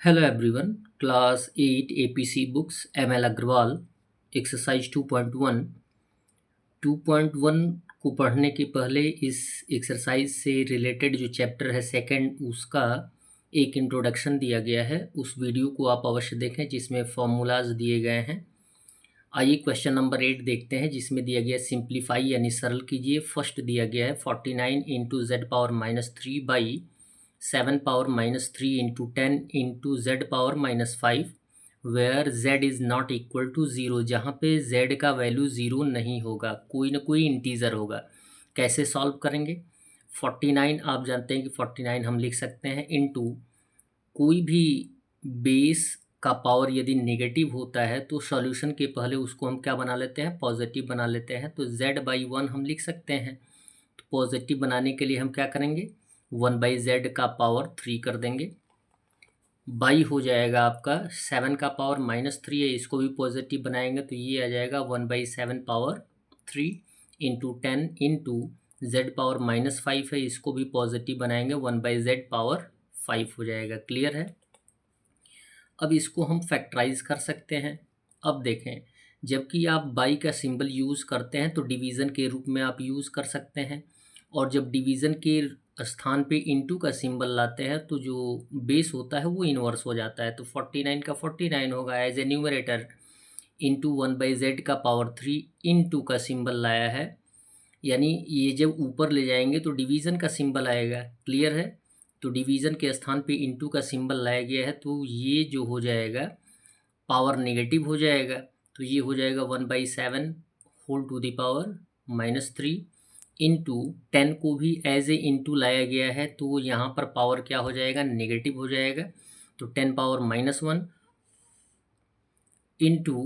Hello everyone, Class 8 APC Books ML Agrawal exercise 2.1 को पढ़ने के पहले इस एक्सरसाइज से रिलेटेड जो चैप्टर है सेकंड उसका एक इंट्रोडक्शन दिया गया है। उस वीडियो को आप अवश्य देखें जिसमें फॉर्मूलाज दिए गए हैं। आइए क्वेश्चन नंबर 8 देखते हैं जिसमें दिया गया सिंप्लीफाई यानी सरल कीजिए। फर्स्ट दिया गया है 49 into Z power -3 by 7 power -3 into 10 into Z power -5 where Z is not equal to zero, जहाँ पे जेड का वैल्यू ज़ीरो नहीं होगा, कोई ना कोई इंटीज़र होगा। कैसे सॉल्व करेंगे? 49 आप जानते हैं कि 49 हम लिख सकते हैं इंटू कोई भी बेस का पावर यदि नेगेटिव होता है तो सॉल्यूशन के पहले उसको हम क्या बना लेते हैं, पॉजिटिव बना लेते हैं। तो z/1 हम लिख सकते हैं। तो पॉजिटिव बनाने के लिए हम क्या करेंगे, 1/z का पावर 3 कर देंगे। बाई हो जाएगा आपका 7 का पावर -3 है, इसको भी पॉजिटिव बनाएंगे तो ये आ जाएगा 1/7 power 3 into 10 into Z power -5 है, इसको भी पॉजिटिव बनाएंगे 1/z पावर 5 हो जाएगा। क्लियर है? अब इसको हम फैक्टराइज कर सकते हैं। अब देखें, जबकि आप बाई का सिंबल यूज़ करते हैं तो डिवीज़न के रूप में आप यूज़ कर सकते हैं, और जब डिवीज़न के स्थान पे इंटू का सिंबल लाते हैं तो जो बेस होता है वो इन्वर्स हो जाता है। तो 49 का 49 होगा as a numerator, into 1/z का पावर 3 इंटू का सिंबल लाया है, यानी ये जब ऊपर ले जाएंगे तो डिवीज़न का सिंबल आएगा। क्लियर है? तो डिवीज़न के स्थान पे इंटू का सिंबल लाया गया है तो ये जो हो जाएगा पावर नेगेटिव हो जाएगा। तो ये हो जाएगा 1/7 whole to the power -3 into 10 को भी एज ए इंटू लाया गया है तो यहाँ पर पावर क्या हो जाएगा, नेगेटिव हो जाएगा। तो 10 पावर -1 इंटू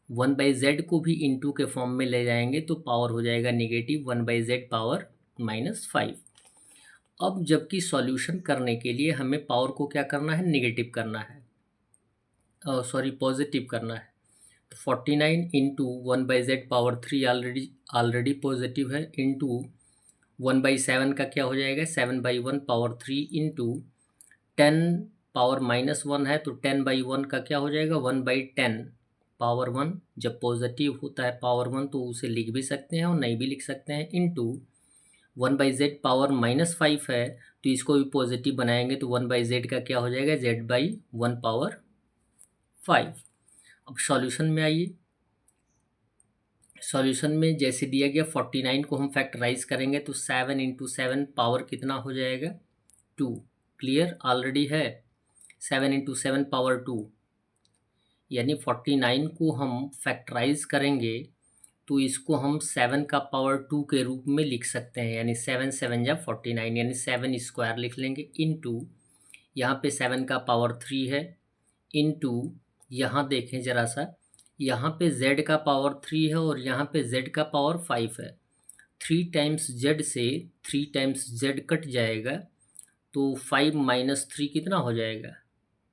1/z को भी इंटू के फॉर्म में ले जाएंगे तो पावर हो जाएगा नेगेटिव 1/z पावर -5। अब जबकि सॉल्यूशन करने के लिए हमें पावर को क्या करना है, नेगेटिव करना है, पॉजिटिव करना है। तो 49 into 1/z power 3 already positive है, इंटू 1/7 का क्या हो जाएगा, 7/1 पावर 3 इंटू 10 पावर -1 है तो 10/1 का क्या हो जाएगा, 1/10 पावर 1। जब पॉजिटिव होता है पावर 1 तो उसे लिख भी सकते हैं और नहीं भी लिख सकते हैं। इंटू 1/z पावर -5 है तो इसको भी पॉजिटिव बनाएंगे तो 1/z का क्या हो जाएगा, z/1 पावर 5। अब सॉल्यूशन में आइए। सॉल्यूशन में जैसे दिया गया 49 को हम फैक्टराइज करेंगे तो 7 इंटू 7 पावर कितना हो जाएगा, 2। क्लियर? ऑलरेडी है 7 इंटू 7 पावर 2, यानी 49 को हम फैक्टराइज करेंगे तो इसको हम 7 का पावर 2 के रूप में लिख सकते हैं, यानी 7 7 जा 49, यानी 7 स्क्वायर लिख लेंगे। इंटू यहाँ पे 7 का पावर 3 है, इंटू यहाँ देखें ज़रा सा, यहाँ पे z का पावर 3 है और यहाँ पे z का पावर 5 है। 3 टाइम्स z से 3 टाइम्स z कट जाएगा तो 5 माइनस 3 कितना हो जाएगा,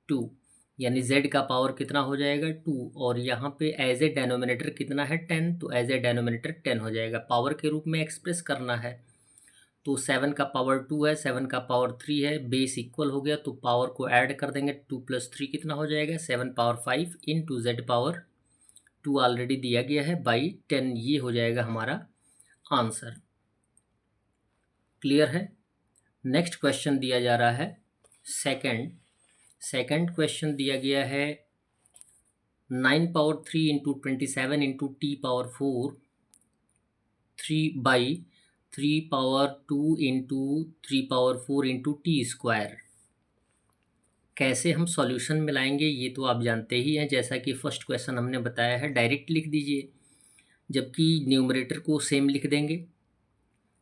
2, यानी z का पावर कितना हो जाएगा, 2। और यहाँ पे एज ए डेनोमिनेटर कितना है, 10, तो एज ए डेनोमिनेटर 10 हो जाएगा। पावर के रूप में एक्सप्रेस करना है तो 7 का पावर 2 है, 7 का पावर 3 है, बेस इक्वल हो गया तो पावर को ऐड कर देंगे। 2 + 3 कितना हो जाएगा, 7 power 5 into Z power 2 already दिया गया है बाई 10, ये हो जाएगा हमारा आंसर। क्लियर है? नेक्स्ट क्वेश्चन दिया जा रहा है सेकंड क्वेश्चन दिया गया है 9 power 3 into 27 into T power 4 3 power 2 into 3 power 4 into T square. कैसे हम सॉल्यूशन में लाएंगे ये तो आप जानते ही हैं, जैसा कि फर्स्ट क्वेश्चन हमने बताया है, डायरेक्ट लिख दीजिए, जबकि न्यूमरेटर को सेम लिख देंगे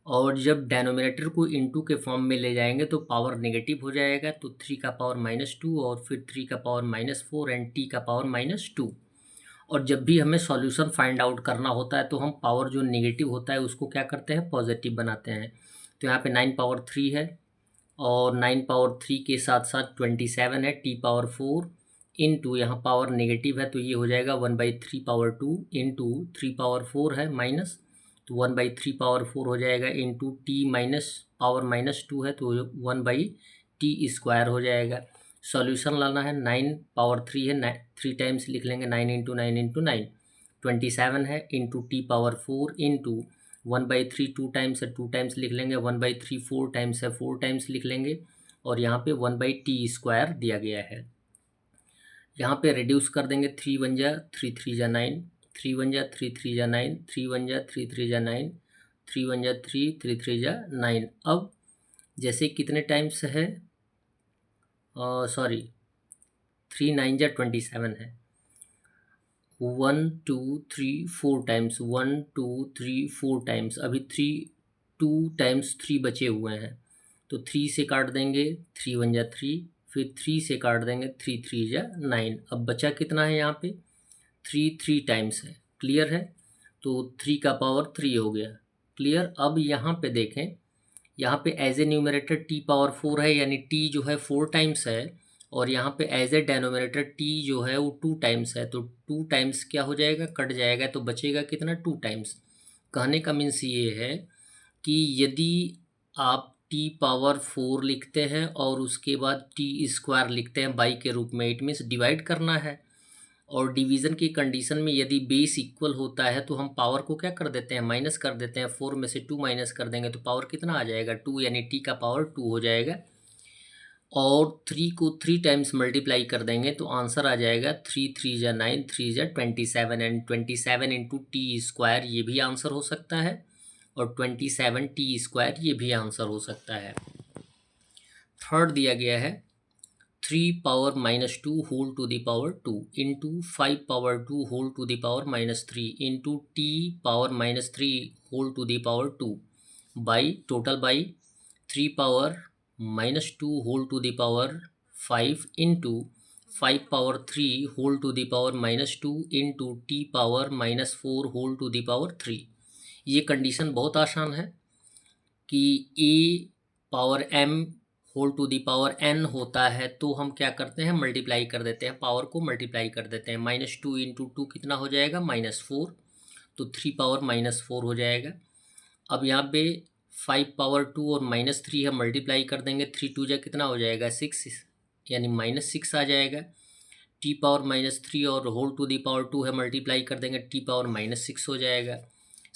और जब डेनोमिनेटर को इनटू के फॉर्म में ले जाएंगे तो पावर नेगेटिव हो जाएगा। तो 3 का पावर -2 और फिर 3 का पावर -4 एंड टी का पावर -2। और जब भी हमें सॉल्यूशन फाइंड आउट करना होता है तो हम पावर जो नेगेटिव होता है उसको क्या करते हैं, पॉजिटिव बनाते हैं। तो यहाँ पे 9 पावर 3 है और 9 पावर 3 के साथ साथ 27 है, टी पावर 4 इंटू यहाँ पावर नेगेटिव है तो ये हो जाएगा 1/3 पावर 2 इंटू 3 पावर 4 है माइनस, तो 1/3 पावर 4 हो जाएगा इंटू टी माइनस पावर -2 है तो 1/t स्क्वायर हो जाएगा। सॉल्यूशन लाना है, 9 पावर 3 है, 3 टाइम्स लिख लेंगे, 9 इंटू 9 इंटू 9 27 है, into T power 4 into 1/3 2 times है, 2 टाइम्स लिख लेंगे, 1/3 4 टाइम्स है, 4 टाइम्स लिख लेंगे, और यहाँ पे 1/t² दिया गया है। यहाँ पे रिड्यूस कर देंगे, 3 1 जा 3 3 जा 9, 3 1 जा 3 3 जा 9, 3 1 जा 3 3 जा 9, 3 1 जा 3 3 3 जा 9। अब जैसे कितने टाइम्स है, सॉरी 3 9 जा 27 है, 1 2 3 4 टाइम्स, 1 2 3 4 टाइम्स, अभी 2 टाइम्स 3 बचे हुए हैं, तो 3 से काट देंगे, 3 1 जा 3, फिर 3 से काट देंगे, 3 3 जा 9। अब बचा कितना है यहाँ पे, 3 टाइम्स है, क्लियर है, तो 3 का पावर 3 हो गया, क्लियर। अब यहाँ पे देखें, यहाँ पे as a numerator T power 4 है, यानी टी जो है 4 टाइम्स है, और यहाँ पे एज ए डेनोमिनेटर टी जो है वो 2 टाइम्स है, तो 2 टाइम्स क्या हो जाएगा, कट जाएगा, तो बचेगा कितना, 2 टाइम्स। कहने का मीन्स ये है कि यदि आप टी पावर 4 लिखते हैं और उसके बाद t² लिखते हैं बाई के रूप में, इट मीन्स डिवाइड करना है, और डिवीज़न की कंडीशन में यदि बेस इक्वल होता है तो हम पावर को क्या कर देते हैं, माइनस कर देते हैं, 4 में से 2 माइनस कर देंगे तो पावर कितना आ जाएगा, 2, यानी टी का पावर 2 हो जाएगा, और 3 को 3 टाइम्स मल्टीप्लाई कर देंगे तो आंसर आ जाएगा 3 3 जा 9, 3 जा 27, एंड 27 इंटू t² ये भी आंसर हो सकता है, और 27 t² ये भी आंसर हो सकता है। थर्ड दिया गया है 3 power -2 whole to the power 2 into 5 power 2 whole to the power -3 into T power -3 whole to the power 2 by total by 3 power -2 whole to the power 5 into 5 power 3 whole to the power -2 into T power -4 whole to the power 3। ये condition बहुत आसान है कि a power m whole to the power n होता है, तो हम क्या करते हैं, मल्टीप्लाई कर देते हैं, पावर को मल्टीप्लाई कर देते हैं, -2 इंटू 2 कितना हो जाएगा, -4, तो 3 पावर -4 हो जाएगा। अब यहाँ पे 5 पावर 2 और -3 है, मल्टीप्लाई कर देंगे, 3 2 जा कितना हो जाएगा, 6, यानी -6 आ जाएगा। टी पावर -3 और होल टू दी पावर 2 है, मल्टीप्लाई कर देंगे, टी पावर -6 हो जाएगा।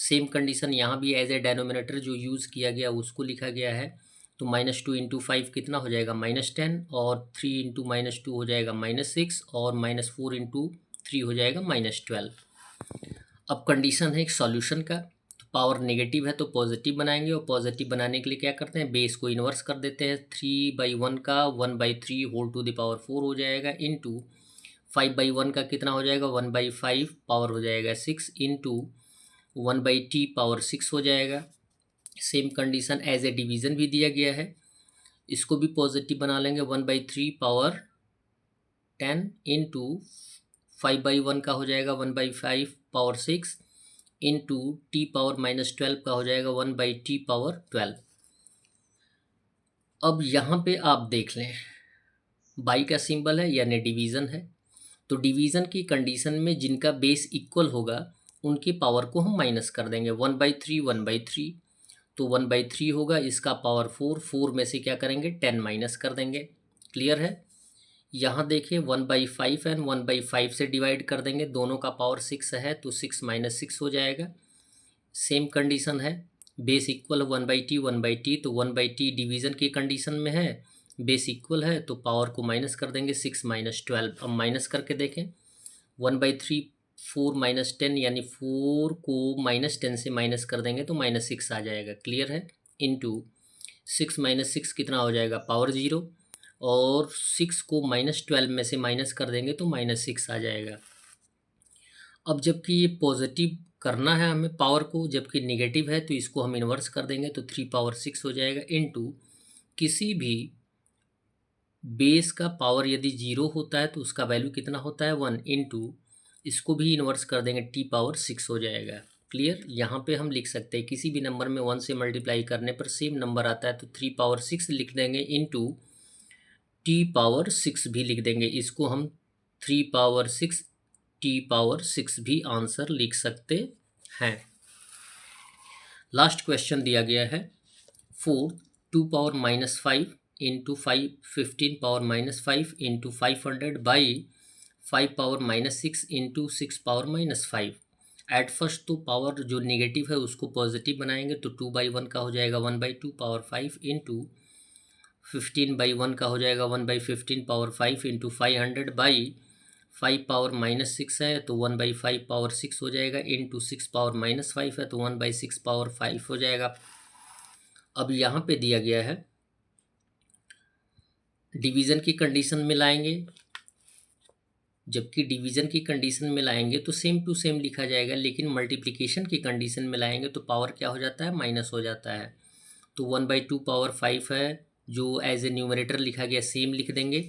सेम कंडीशन यहाँ भी एज ए डेनोमिनेटर जो यूज़ किया गया उसको लिखा गया है, तो -2 इंटू 5 कितना हो जाएगा, -10, और 3 इंटू -2 हो जाएगा -6, और -4 इंटू 3 हो जाएगा -12। अब कंडीशन है एक सॉल्यूशन का, तो पावर नेगेटिव है तो पॉजिटिव बनाएंगे, और पॉजिटिव बनाने के लिए क्या करते हैं, बेस को इन्वर्स कर देते हैं, 3/1 का 1/3 होल टू द पावर 4 हो जाएगा, इंटू 5/1 का कितना हो जाएगा, 1/5 पावर हो जाएगा 6, इंटू 1/t पावर 6 हो जाएगा। Same condition as a division भी दिया गया है, इसको भी पॉजिटिव बना लेंगे, 1/3 पावर 10 इंटू 5/1 का हो जाएगा 1/5 पावर 6, इंटू टी पावर -12 का हो जाएगा 1/t पावर 12। अब यहाँ पे आप देख लें, बाई का सिंबल है यानी डिवीज़न है, तो डिवीज़न की कंडीशन में जिनका बेस इक्वल होगा उनकी पावर को हम माइनस कर देंगे, 1/3 1/3, तो 1/3 होगा, इसका पावर 4, 4 में से क्या करेंगे, 10 माइनस कर देंगे, क्लियर है। यहाँ देखिए 1/5 एंड 1/5 से डिवाइड कर देंगे, दोनों का पावर 6 है, तो 6 - 6 हो जाएगा। सेम कंडीशन है, बेस इक्वल 1/t 1/t, तो 1/t डिवीज़न की कंडीशन में है, बेस इक्वल है तो पावर को माइनस कर देंगे, 6 - 12। अब माइनस करके देखें, 1/3 4 - 10, यानी 4 को -10 से माइनस कर देंगे तो -6 आ जाएगा, क्लियर है, इंटू 6 - 6 कितना हो जाएगा, पावर 0, और 6 को -12 में से माइनस कर देंगे तो -6 आ जाएगा। अब जबकि ये पॉजिटिव करना है हमें पावर को, जबकि नेगेटिव है तो इसको हम इन्वर्स कर देंगे, तो 3 पावर 6 हो जाएगा, इंटू किसी भी बेस का पावर यदि 0 होता है तो उसका वैल्यू कितना होता है, 1, इंटू इसको भी इन्वर्स कर देंगे, टी पावर 6 हो जाएगा, क्लियर। यहाँ पे हम लिख सकते हैं किसी भी नंबर में 1 से मल्टीप्लाई करने पर सेम नंबर आता है, तो 3 पावर 6 लिख देंगे, इंटू टी पावर 6 भी लिख देंगे, इसको हम 3 पावर 6 टी पावर 6 भी आंसर लिख सकते हैं। लास्ट क्वेश्चन दिया गया है 4 2 power -5 into 15 power minus 5 into 500 by 5 power minus 6 into 6 power minus 5। At first तो पावर जो नेगेटिव है उसको पॉजिटिव बनाएंगे तो 2/1 का हो जाएगा 1/2 पावर 5 इंटू 15/1 का हो जाएगा 1/15 power 5 into 500 by 5 power minus 6 है तो 1/5 पावर 6 हो जाएगा इंटू 6 पावर माइनस 5 है तो 1/6 पावर 5 हो जाएगा। अब यहाँ पे दिया गया है डिवीज़न की कंडीशन में लाएंगे, जबकि डिवीज़न की कंडीशन में लाएंगे तो सेम टू सेम लिखा जाएगा, लेकिन मल्टीप्लिकेशन की कंडीशन में लाएंगे तो पावर क्या हो जाता है, माइनस हो जाता है। तो 1/2 पावर 5 है जो एज ए न्यूमरेटर लिखा गया सेम लिख देंगे।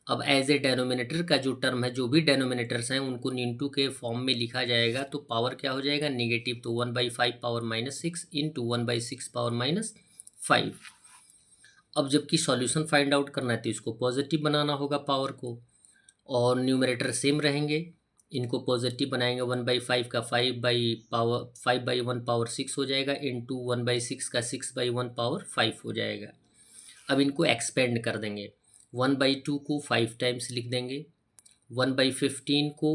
अब एज ए डेनोमिनेटर का जो टर्म है, जो भी डेनोमिनेटर्स हैं उनको इंटू के फॉर्म में लिखा जाएगा तो पावर क्या हो जाएगा, नेगेटिव। तो 1/5 power minus 6 into 1/6 power minus 5। अब जबकि सॉल्यूशन फाइंड आउट करना है तो इसको पॉजिटिव बनाना होगा पावर को, और न्यूमरेटर सेम रहेंगे, इनको पॉजिटिव बनाएंगे। 1/5 का 5/1 पावर 6 हो जाएगा इंटू 1/6 का 6/1 पावर 5 हो जाएगा। अब इनको एक्सपेंड कर देंगे, 1/2 को 5 टाइम्स लिख देंगे, 1/15 को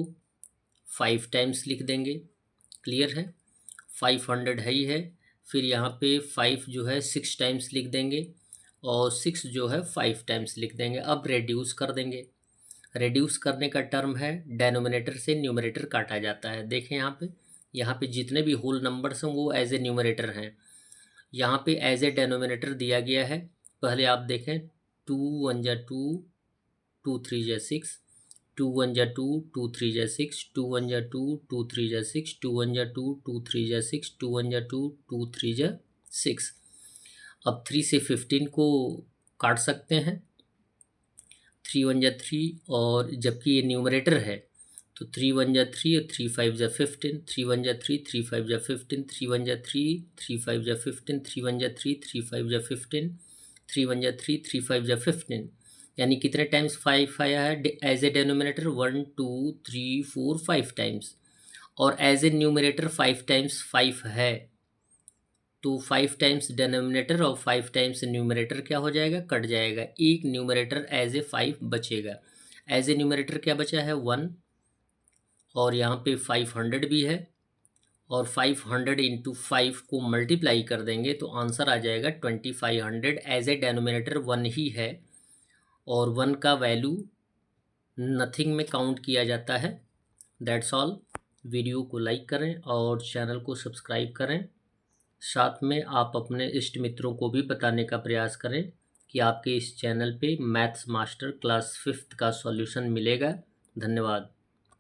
5 टाइम्स लिख देंगे। क्लियर है, 500 है ही है। फिर यहाँ पे 5 जो है 6 टाइम्स लिख देंगे और 6 जो है 5 टाइम्स लिख देंगे। अब रेड्यूस कर देंगे। रेड्यूस करने का टर्म है डेनोमिनेटर से न्यूमरेटर काटा जाता है। देखें यहाँ पे जितने भी होल नंबर्स हैं वो एज ए न्यूमरेटर हैं, यहाँ पे एज ए डेनोमिनेटर दिया गया है। पहले आप देखें 2 1 जा 2, 2 3 जा 6, 2 1 जा 2, 2 3 जा 6, 2 1 जा 2, 2 3 जा 6, 2 1 जा 2, 2 3 जा 6, 2 1 जा 2, 2 3 जा 6। अब 3 से 15 को काट सकते हैं, 3 1 जा 3, और जबकि ये न्यूमरेटर है तो 3 1 जा 3 और 3 5 जा 15, 3 1 जा 3, 3 5 जा 15, 3 1 जा 3, 3 5 जा 15, 3 1 जा 3, 3 5 जा 15, 3 1 जा 3, 3 5 जा 15। यानी कितने टाइम्स 5 आया है एज ए डेनोमिनेटर, 1 2 3 4 5 टाइम्स, और एज ए न्यूमरेटर 5 टाइम्स 5 है तो 5 टाइम्स डेनोमिनेटर और 5 टाइम्स न्यूमरेटर क्या हो जाएगा, कट जाएगा। एक न्यूमरेटर एज ए 5 बचेगा। एज ए न्यूमरेटर क्या बचा है, 1, और यहाँ पे 500 भी है, और 500 इंटू 5 को मल्टीप्लाई कर देंगे तो आंसर आ जाएगा 2500। एज ए डेनोमिनेटर 1 ही है और 1 का वैल्यू नथिंग में काउंट किया जाता है। That's all. वीडियो को लाइक करें और चैनल को सब्सक्राइब करें। साथ में आप अपने इष्ट मित्रों को भी बताने का प्रयास करें कि आपके इस चैनल पे मैथ्स मास्टर क्लास 5th का सॉल्यूशन मिलेगा। धन्यवाद।